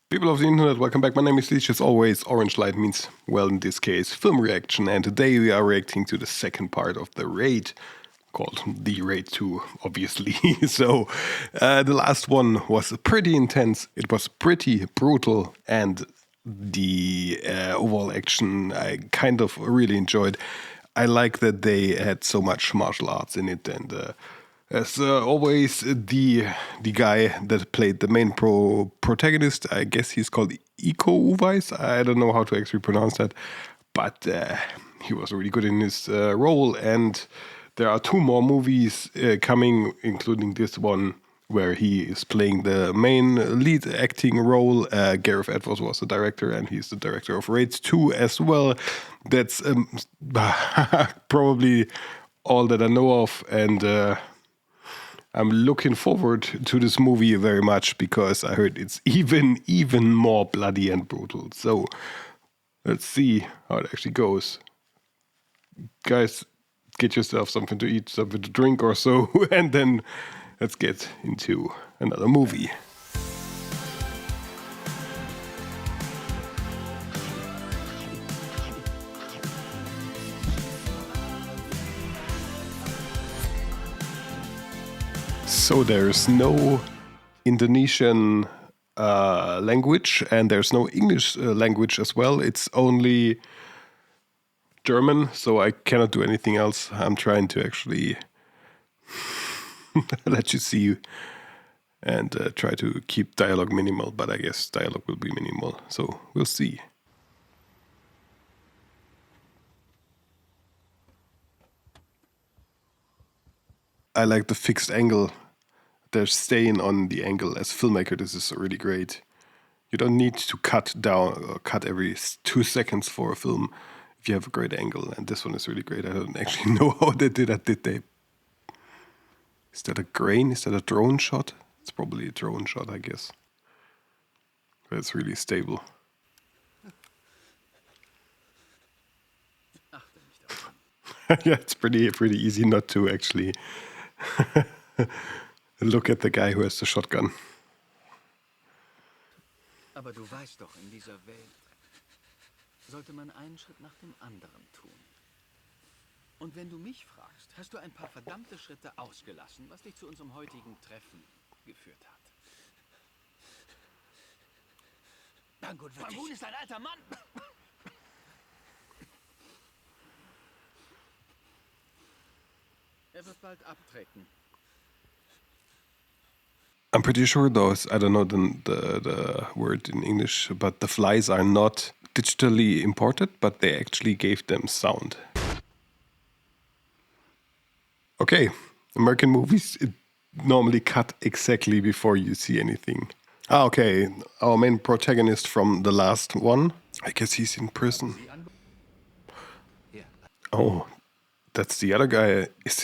People of the internet, welcome back. My name is Leech. As always, orange light means, well, in this case, film reaction. And today we are reacting to the second part of the raid, called The Raid 2, obviously. The last one was pretty intense. It was pretty brutal. And the overall action I kind of really enjoyed. I like that they had so much martial arts in it, and as always, the guy that played the main protagonist, I guess he's called Iko Uwais. I don't know how to actually pronounce that, but he was really good in his role. And there are two more movies coming, including this one, where he is playing the main lead acting role. Gareth Edwards was the director, and he's the director of Raid 2 as well. That's probably all that I know of, and I'm looking forward to this movie very much because I heard it's even more bloody and brutal. So let's see how it actually goes. Guys, get yourself something to eat, something to drink or so, and then let's get into another movie. So there's no Indonesian language, and there's no English language as well. It's only German, so I cannot do anything else. I'm trying to actually let you see and try to keep dialogue minimal, but I guess dialogue will be minimal, so we'll see. I like the fixed angle. They're staying on the angle. As filmmaker, this is really great. You don't need to cut down or cut every 2 seconds for a film if you have a great angle. And this one is really great. I don't actually know how they did that. Did they? Is that a crane? Is that a drone shot? It's probably a drone shot, I guess. But it's really stable. Yeah, it's pretty easy not to actually look at the guy who has the shotgun. Aber du weißt doch, in dieser Welt sollte man einen Schritt nach dem anderen tun. Und wenn du mich fragst, hast du ein paar verdammte Schritte ausgelassen, was dich zu unserem heutigen Treffen geführt hat. Bangun ist ein alter Mann! Er wird bald abtreten. I'm pretty sure those, I don't know the word in English, but the flies are not digitally imported, but they actually gave them sound. Okay, American movies normally cut exactly before you see anything. Okay, our main protagonist from the last one, I guess he's in prison. Oh, that's the other guy. Is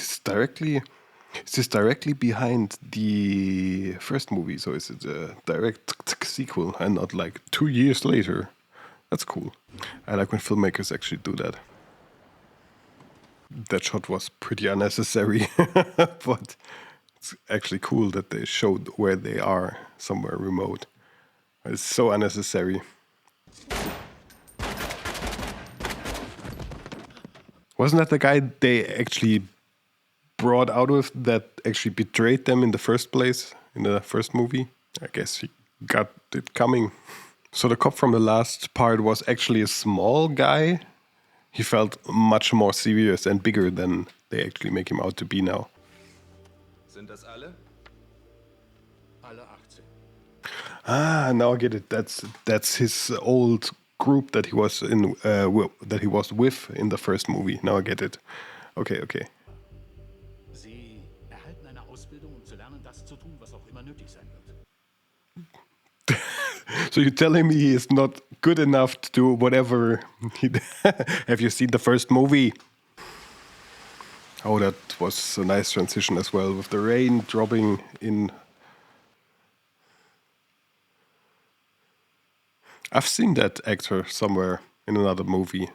this directly behind the first movie? So is it a direct sequel and not like 2 years later? That's cool. I like when filmmakers actually do that. That shot was pretty unnecessary, but it's actually cool that they showed where they are, somewhere remote. It's so unnecessary. Wasn't that the guy they actually brought out with that actually betrayed them in the first place, in the first movie? I guess he got it coming. So the cop from the last part was actually a small guy. He felt much more serious and bigger than they actually make him out to be now. Sind das alle? Alle 18. Ah, now I get it. That's his old group that he was in, that he was with in the first movie. Now I get it. Okay. Sie erhalten eine Ausbildung, um zu lernen, das zu tun, was auch immer nötig sein wird. So you're telling me he is not good enough to do whatever he... Have you seen the first movie? Oh, that was a nice transition as well, with the rain dropping in. I've seen that actor somewhere in another movie.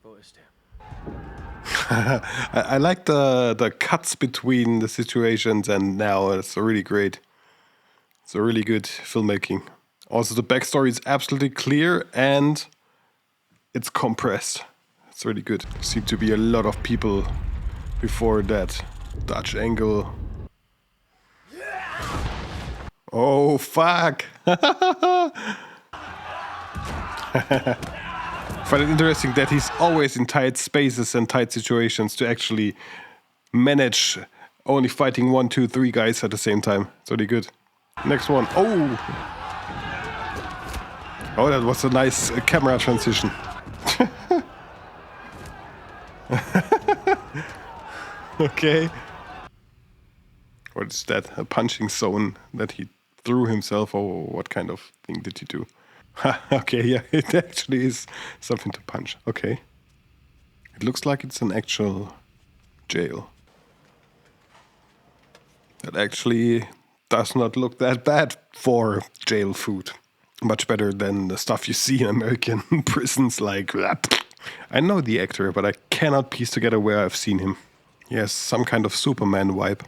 Wo ist er? I like the cuts between the situations and now. It's really great. So really good filmmaking. Also, the backstory is absolutely clear and it's compressed. It's really good. Seem to be a lot of people before that Dutch angle. Oh, fuck! Find it interesting that he's always in tight spaces and tight situations to actually manage only fighting 1, 2, 3 guys at the same time. It's really good. Next one. Oh! Oh, that was a nice camera transition. Okay. What is that? A punching zone that he threw himself, or what kind of thing did he do? Okay, yeah, it actually is something to punch. Okay. It looks like it's an actual jail. That actually does not look that bad for jail food. Much better than the stuff you see in American prisons like that. I know the actor, but I cannot piece together where I've seen him. He has some kind of Superman vibe.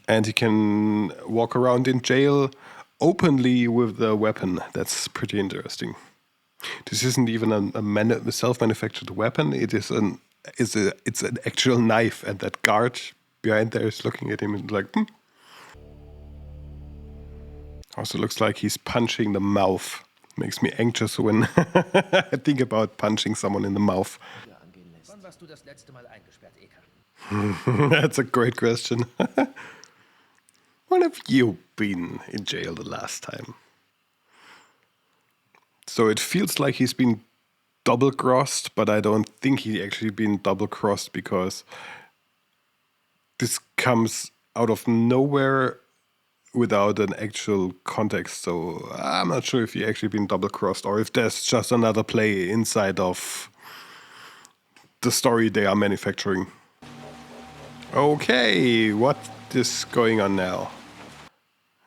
And he can walk around in jail openly with a weapon. That's pretty interesting. This isn't even a self-manufactured weapon. It's an actual knife, and that guard behind there is looking at him and like. Also looks like he's punching the mouth. Makes me anxious when I think about punching someone in the mouth. Wann warst du das letzte Mal eingesperrt, Eka? That's a great question. When have you been in jail the last time? So it feels like he's been double-crossed, but I don't think he actually been double-crossed because this comes out of nowhere without an actual context. So I'm not sure if he actually been double-crossed or if there's just another play inside of the story they are manufacturing. Okay, what is going on now?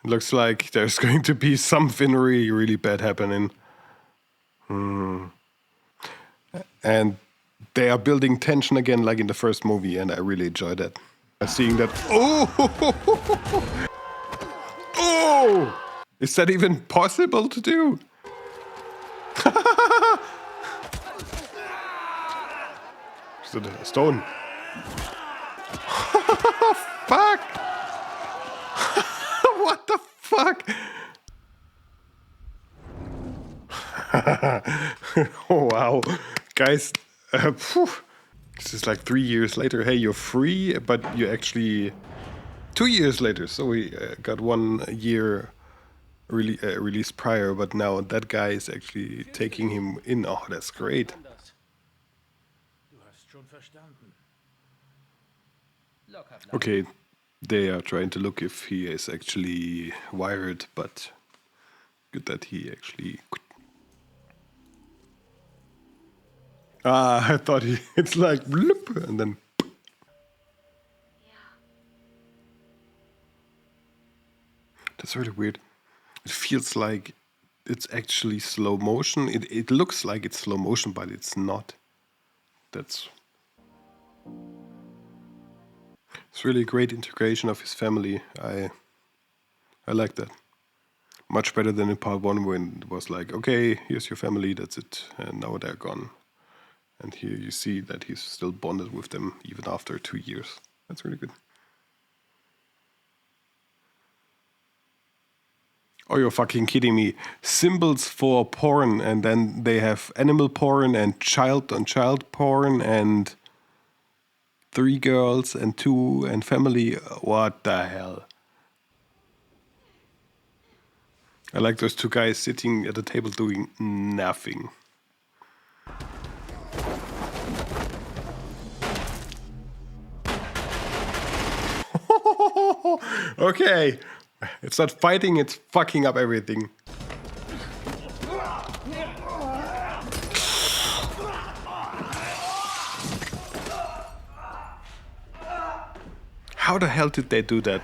It looks like there's going to be something really, really bad happening. And they are building tension again like in the first movie, and I really enjoy that. Seeing that. Oh! Oh! Is that even possible to do? Is it a stone? Fuck! What the fuck? Oh, wow. Guys, this is like 3 years later. Hey, you're free, but you actually... 2 years later, so we got 1 year release prior, but now that guy is actually taking him in. Oh, that's great. Du hast schon verstanden. Okay, they are trying to look if he is actually wired, but good that he actually... I thought it's like bloop, and then... That's really weird. It feels like it's actually slow motion. It looks like it's slow motion, but it's not. It's really a great integration of his family. I like that. Much better than in part 1 when it was like, okay, here's your family, that's it, and now they're gone. And here you see that he's still bonded with them even after 2 years. That's really good. Oh, you're fucking kidding me. Symbols for porn, and then they have animal porn and child-on-child porn and 3 girls and 2 and family. What the hell? I like those 2 guys sitting at the table doing nothing. Okay. It's not fighting, it's fucking up everything. How the hell did they do that?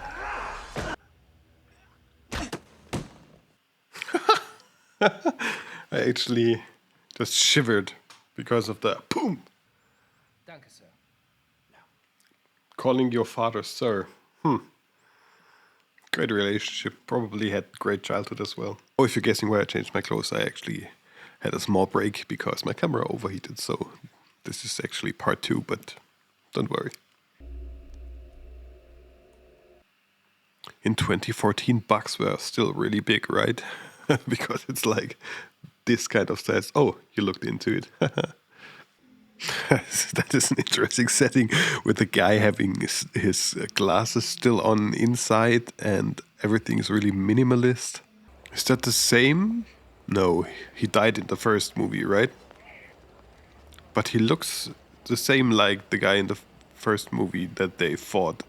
I actually just shivered because of the boom. Danke, Sir. Calling your father sir. Great relationship. Probably had great childhood as well. Oh, if you're guessing why I changed my clothes, I actually had a small break because my camera overheated. So this is actually part 2, but don't worry. In 2014, bugs were still really big, right? Because it's like this kind of size. Oh, you looked into it. That is an interesting setting with the guy having his glasses still on inside and everything is really minimalist. Is that the same? No, he died in the first movie, right? But he looks the same like the guy in the first movie that they fought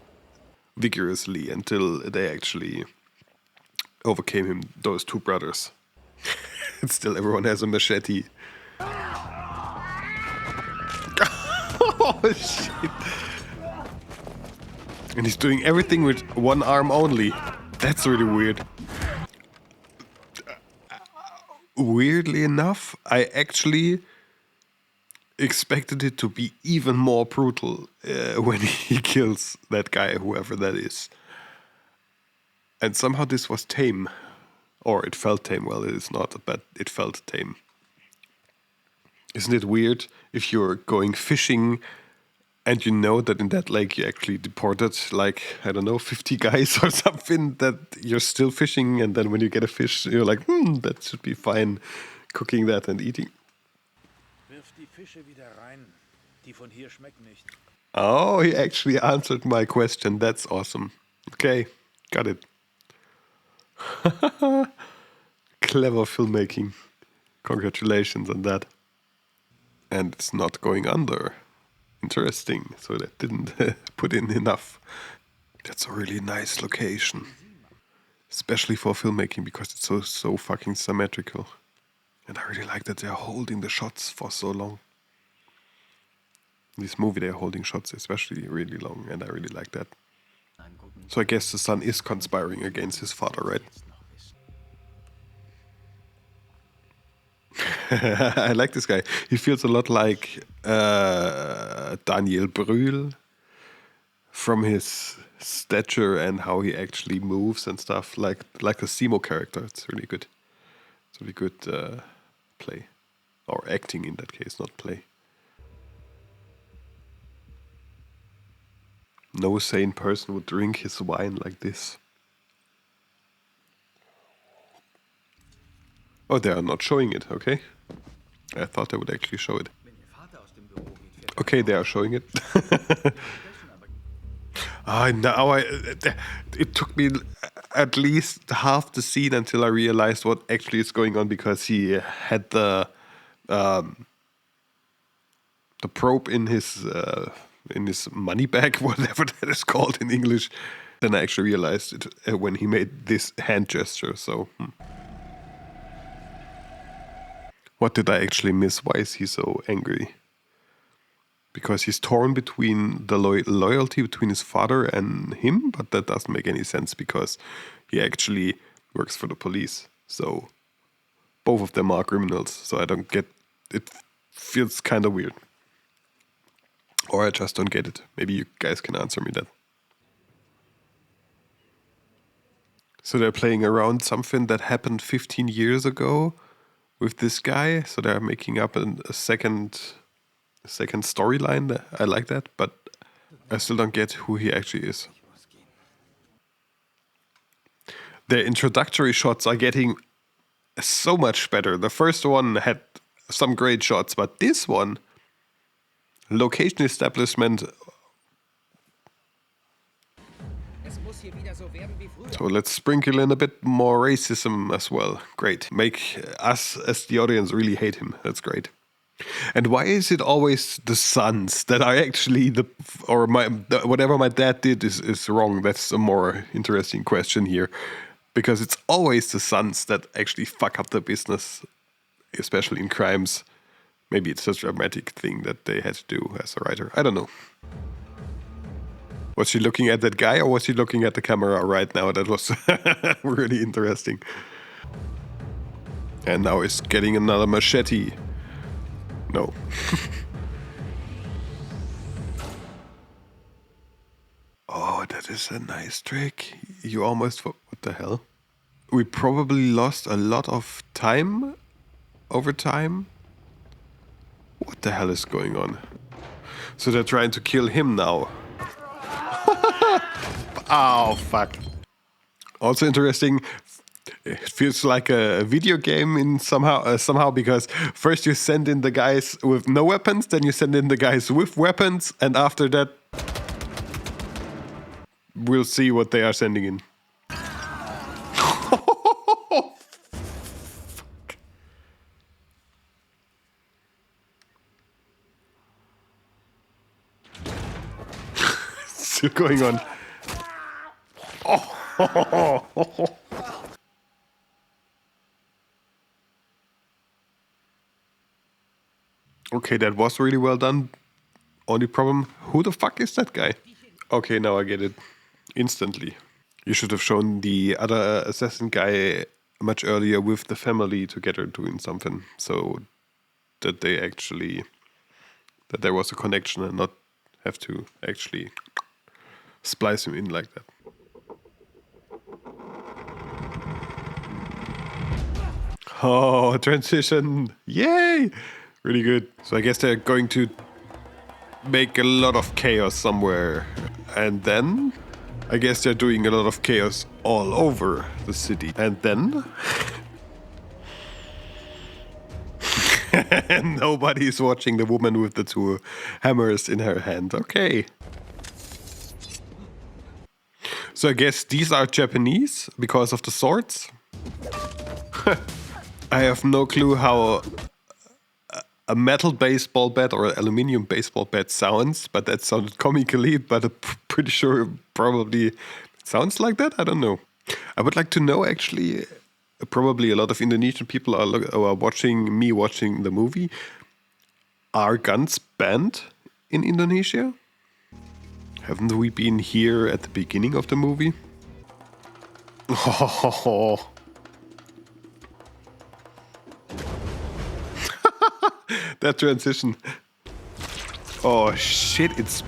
vigorously until they actually overcame him, those two brothers. And still everyone has a machete. Oh shit. And he's doing everything with one arm only. That's really weird. Weirdly enough, I actually expected it to be even more brutal when he kills that guy, whoever that is. And somehow this was tame. Or it felt tame. Well, it is not, but it felt tame. Isn't it weird if you're going fishing and you know that in that lake you actually deported, like, I don't know, 50 guys or something, that you're still fishing, and then when you get a fish, you're like, that should be fine, cooking that and eating. Wirf die Fische wieder rein. Die von hier schmecken nicht. Oh, he actually answered my question. That's awesome. Okay, got it. Clever filmmaking. Congratulations on that. And it's not going under. Interesting. So that didn't put in enough. That's a really nice location. Especially for filmmaking because it's so fucking symmetrical. And I really like that they're holding the shots for so long. In this movie they're holding shots especially really long, and I really like that. So I guess the son is conspiring against his father, right? I like this guy. He feels a lot like Daniel Brühl from his stature and how he actually moves and stuff, like a Simo character. It's really good. It's really good play. Or acting in that case, not play. No sane person would drink his wine like this. Oh, they are not showing it, okay. I thought they would actually show it. Okay, they are showing it. It took me at least half the scene until I realized what actually is going on, because he had the probe in his money bag, whatever that is called in English. Then I actually realized it when he made this hand gesture. So, what did I actually miss? Why is he so angry? Because he's torn between the loyalty between his father and him, but that doesn't make any sense because he actually works for the police. So both of them are criminals. So I don't get it. Feels kind of weird, or I just don't get it. Maybe you guys can answer me that. So they're playing around something that happened 15 years ago with this guy. So they're making up a second storyline. I like that, but I still don't get who he actually is. The introductory shots are getting so much better. The first one had some great shots, but this one, location establishment. So let's sprinkle in a bit more racism as well. Great. Make us as the audience really hate him. That's great. And why is it always the sons that are actually whatever my dad did is wrong? That's a more interesting question here. Because it's always the sons that actually fuck up the business, especially in crimes. Maybe it's a dramatic thing that they had to do as a writer. I don't know. Was she looking at that guy or was she looking at the camera right now? That was really interesting. And now he's getting another machete. No. Oh, that is a nice trick. You almost What the hell? We probably lost a lot of time over time. What the hell is going on? So they're trying to kill him now. Oh, fuck. Also interesting, it feels like a video game in somehow because first you send in the guys with no weapons, then you send in the guys with weapons, and after that we'll see what they are sending in. Still going on. Oh. Okay, that was really well done. Only problem, who the fuck is that guy? Okay, now I get it. Instantly. You should have shown the other assassin guy much earlier with the family together doing something, so that they actually, that there was a connection and not have to actually splice him in like that. Oh, transition! Yay! Really good. So I guess they're going to make a lot of chaos somewhere. And then I guess they're doing a lot of chaos all over the city. And then nobody's watching the woman with the two hammers in her hand. Okay. So I guess these are Japanese because of the swords. I have no clue how a metal baseball bat or an aluminium baseball bat sounds, but that sounded comically, but I'm pretty sure probably it sounds like that. I don't know. I would like to know, actually, probably a lot of Indonesian people are watching me watching the movie. Are guns banned in Indonesia? Haven't we been here at the beginning of the movie? Oh. That transition. Oh shit, it's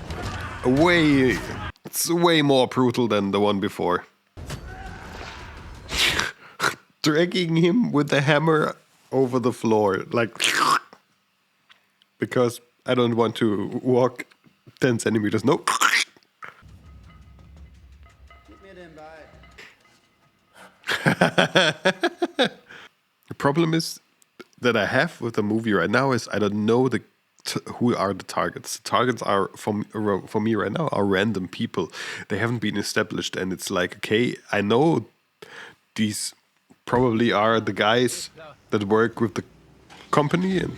way more brutal than the one before. Dragging him with the hammer over the floor, like, because I don't want to walk 10 centimeters. No. The problem is that I have with the movie right now is I don't know who are the targets. The targets are for me right now are random people. They haven't been established, and it's like, okay, I know these probably are the guys that work with the company, and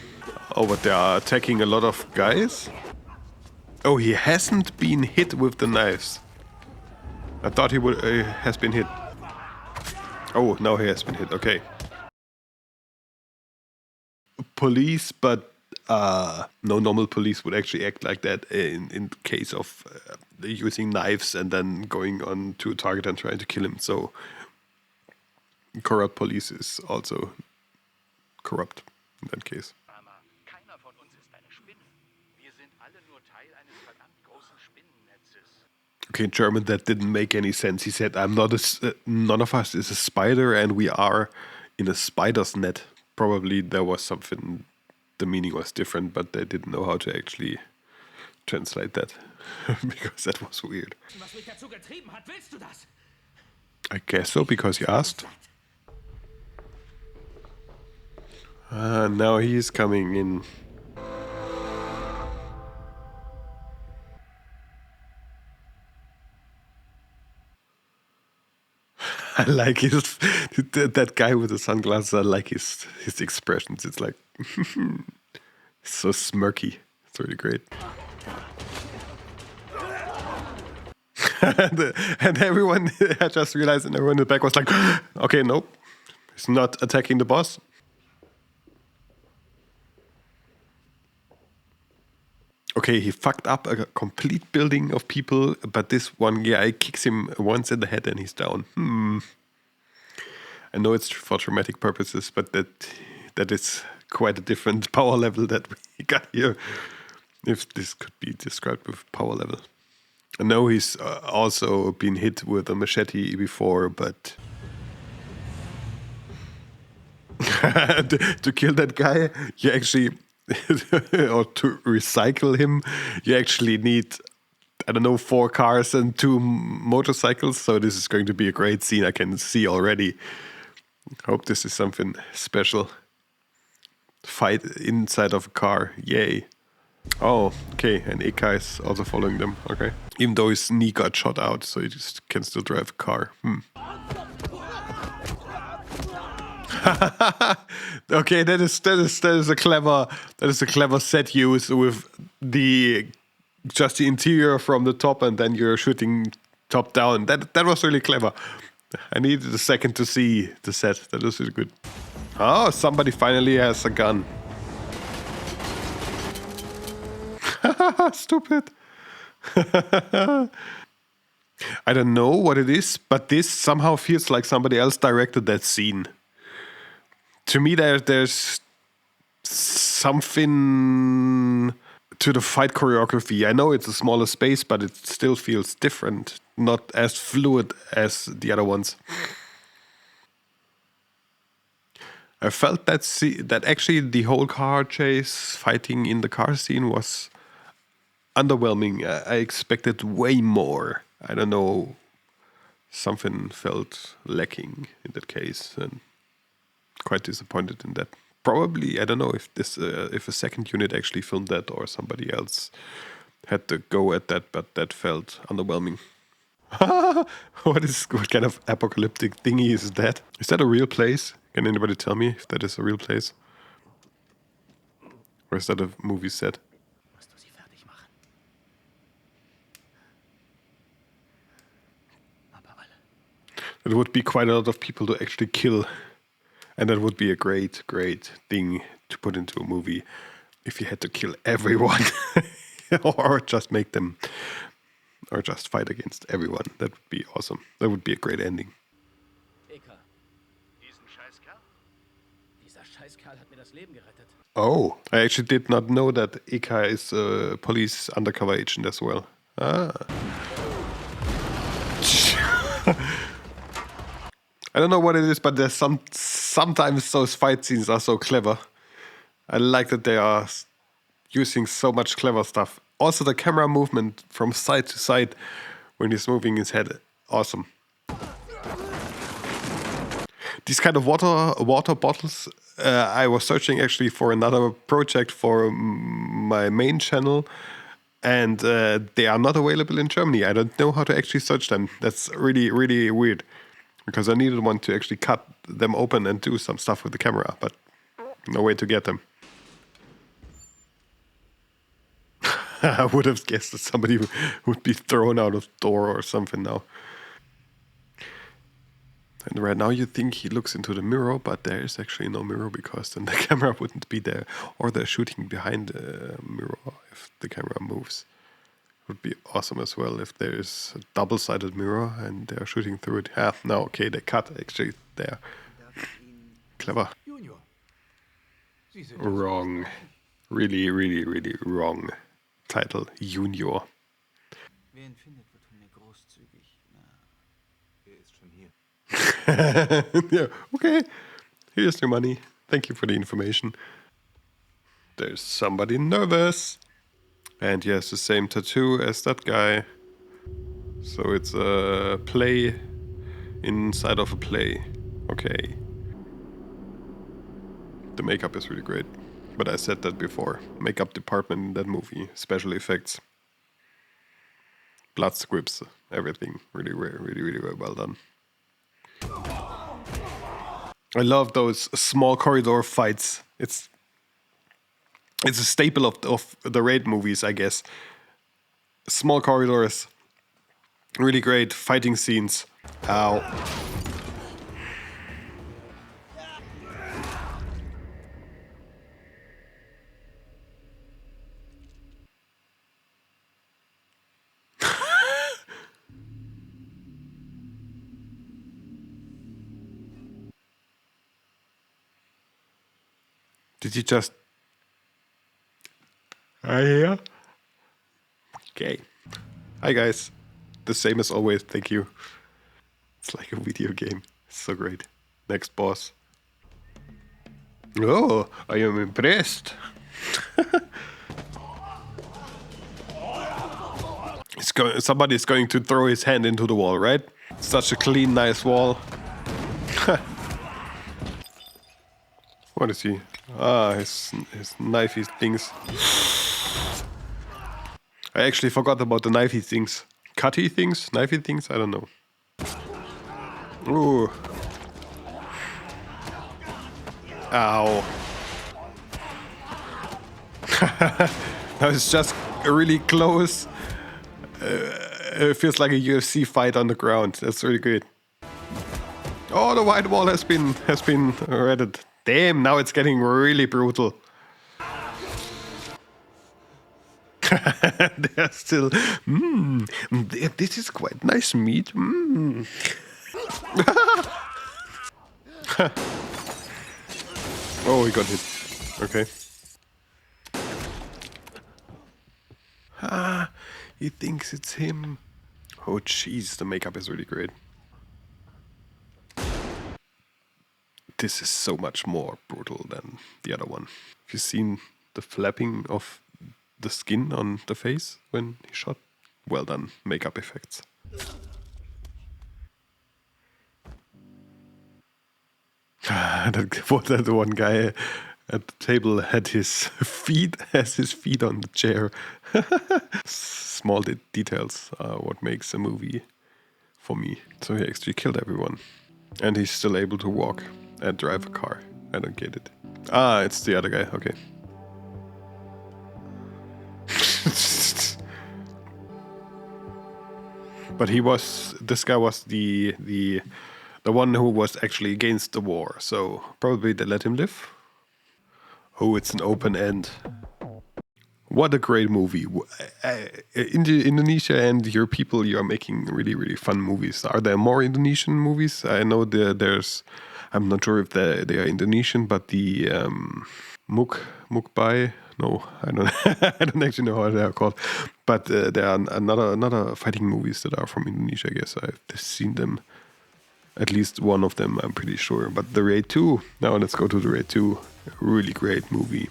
but they are attacking a lot of guys. Oh, he hasn't been hit with the knives. I thought he would has been hit. Oh, now he has been hit. Okay. Police, but no normal police would actually act like that in case of using knives and then going on to a target and trying to kill him. So corrupt police is also corrupt in that case. Okay, in German that didn't make any sense. He said, "I'm not none of us is a spider, and we are in a spider's net." Probably there was something. The meaning was different, but they didn't know how to actually translate that because that was weird. I guess so, because you asked. Now he's coming in. I like that guy with the sunglasses. I like his expressions. It's like so smirky. It's really great. and everyone, I just realized, and everyone in the back was like, okay, nope, he's not attacking the boss. Okay, he fucked up a complete building of people, but this one guy kicks him once in the head and he's down. I know it's for dramatic purposes, but that is quite a different power level that we got here. If this could be described with power level. I know he's also been hit with a machete before, but to kill that guy, you actually, or to recycle him, you actually need, I don't know, 4 cars and 2 motorcycles. So this is going to be a great scene. I can see already. Hope this is something special. Fight inside of a car. Yay. Oh, okay. And Eka is also following them. Okay. Even though his knee got shot out, so he just can still drive a car. Okay, that is a clever set use with the just the interior from the top, and then you're shooting top down. That was really clever. I needed a second to see the set. That was really good. Oh, somebody finally has a gun. Stupid. I don't know what it is, but this somehow feels like somebody else directed that scene. To me, there's something to the fight choreography. I know it's a smaller space, but it still feels different, not as fluid as the other ones. I felt that actually the whole car chase fighting in the car scene was underwhelming. I expected way more. I don't know. Something felt lacking in that case, and quite disappointed in that. Probably, I don't know if if a second unit actually filmed that or somebody else had to go at that, but that felt underwhelming. What kind of apocalyptic thingy is that? Is that a real place? Can anybody tell me if that is a real place? Or is that a movie set? Musst du sie fertig machen. Aber alle. It would be quite a lot of people to actually kill. And that would be a great, great thing to put into a movie if you had to kill everyone. Or just make them, or just fight against everyone. That would be awesome. That would be a great ending. Eka, dieser Scheißkerl hat mir das Leben gerettet. Oh, I actually did not know that Ika is a police undercover agent as well. Ah. I don't know what it is, but there's sometimes those fight scenes are so clever. I like that they are using so much clever stuff. Also, the camera movement from side to side when he's moving his head, awesome. These kind of water bottles, I was searching actually for another project for my main channel, and they are not available in Germany. I don't know how to actually search them. That's really, really weird, because I needed one to actually cut them open and do some stuff with the camera, but no way to get them. I would have guessed that somebody would be thrown out of the door or something now. And right now you think he looks into the mirror, but there is actually no mirror, because then the camera wouldn't be there. Or they're shooting behind the mirror if the camera moves. It would be awesome as well if there is a double-sided mirror and they're shooting through it. Ah, no, okay, they cut actually there. Clever. Junior. Sie sind Wrong. Really, really, really wrong. Title, Junior. Wer ihn findet, wird von mir großzügig. Er ist schon hier. Yeah, okay. Here's your money. Thank you for the information. There's somebody nervous. And he has the same tattoo as that guy. So it's a play inside of a play. Okay. The makeup is really great. But I said that before. Makeup department in that movie. Special effects. Blood scripts. Everything. Really, really, really well done. I love those small corridor fights. It's a staple of the raid movies, I guess. Small corridors. Really great fighting scenes. Ow. Did you just... I hear? Okay. Hi guys. The same as always, thank you. It's like a video game. It's so great. Next boss. Oh, I am impressed. Somebody's going to throw his hand into the wall, right? Such a clean, nice wall. What is he? Ah, his knifey things. I actually forgot about the knifey things. Cutty things? Knifey things? I don't know. Ooh. Ow. That was just really close. It feels like a UFC fight on the ground. That's really good. Oh, the white wall has been redded. Damn, now it's getting really brutal. They're still. This is quite nice meat. Oh, he got hit. Okay. He thinks it's him. Oh, jeez, the makeup is really great. This is so much more brutal than the other one. Have you seen the flapping of the skin on the face when he shot? Well done, makeup effects. that one guy at the table had his feet on the chair. Small details are what makes a movie for me. So he actually killed everyone. And he's still able to walk and drive a car. I don't get it. Ah, it's the other guy. Okay. But this guy was the one who was actually against the war. So probably they let him live. Oh, it's an open end. What a great movie. Indonesia and your people, you are making really, really fun movies. Are there more Indonesian movies? I know there's, I'm not sure if they are Indonesian, but the Mukbang, no, I don't I don't actually know how they are called. But there are another fighting movies that are from Indonesia, I guess. I've seen them. At least one of them, I'm pretty sure. But the Raid 2, now let's go to the Raid 2. Really great movie.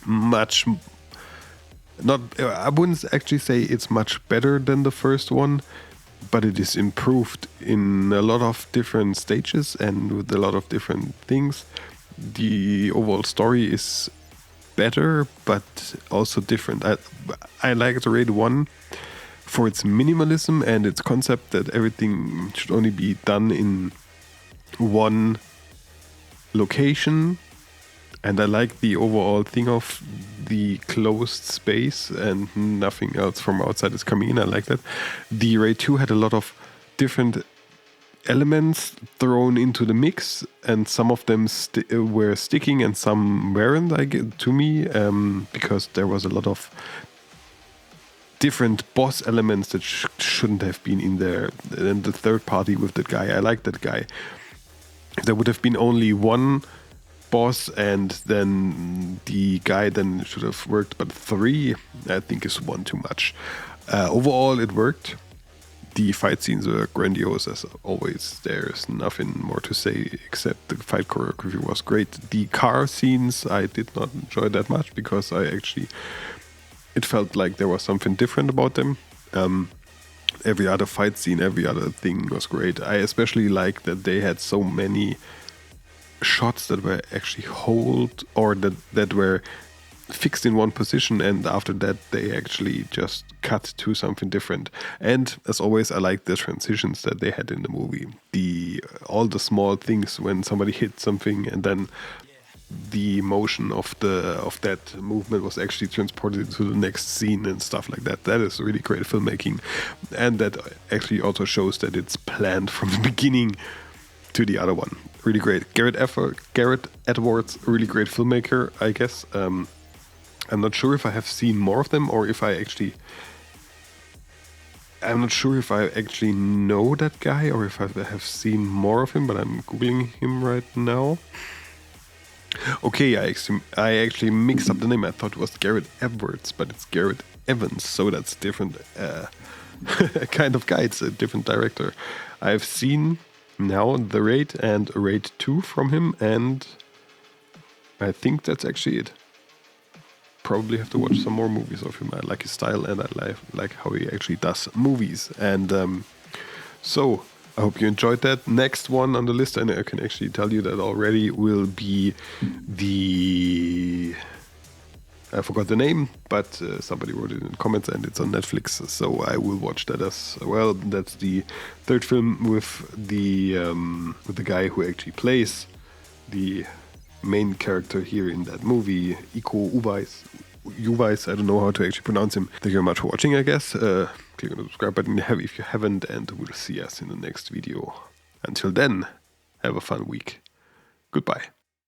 I wouldn't actually say it's much better than the first one, but it is improved in a lot of different stages and with a lot of different things. The overall story is better, but also different. I like the Raid 1 for its minimalism and its concept that everything should only be done in one location. And I like the overall thing of the closed space and nothing else from outside is coming in. I like that. The Raid 2 had a lot of different elements thrown into the mix, and some of them were sticking and some weren't, to me, because there was a lot of different boss elements that shouldn't have been in there. And the third party with that guy, I like that guy. If there would have been only one boss and then the guy then should have worked, but 3 I think is one too much. Overall it worked. The fight scenes were grandiose as always. There's nothing more to say except the fight choreography was great. The car scenes I did not enjoy that much because it felt like there was something different about them. Every other fight scene, every other thing was great. I especially like that they had so many shots that were actually hold or that were fixed in one position, and after that they actually just cut to something different. And as always, I like the transitions that they had in the movie. All the small things when somebody hit something and then the motion of that movement was actually transported to the next scene and stuff like that. That is really great filmmaking, and that actually also shows that it's planned from the beginning to the other one. Really great. Garrett Edwards, really great filmmaker, I guess. I'm not sure if I have seen more of them or if I'm not sure if I actually know that guy or if I have seen more of him, but I'm Googling him right now. Okay, I actually mixed up the name. I thought it was Garrett Edwards, but it's Garrett Evans, so that's different. kind of guy. It's a different director. I've seen now The Raid and Raid 2 from him, and I think that's actually it. Probably have to watch some more movies of him. I like his style, and I like how he actually does movies. And so I hope you enjoyed that. Next one on the list, and I can actually tell you that already, will be the... I forgot the name, but somebody wrote it in the comments, and it's on Netflix, so I will watch that as well. That's the third film with the guy who actually plays the main character here in that movie, Iko Uwais. I don't know how to actually pronounce him. Thank you very much for watching, I guess. Click on the subscribe button if you haven't, and we'll see us in the next video. Until then, have a fun week. Goodbye.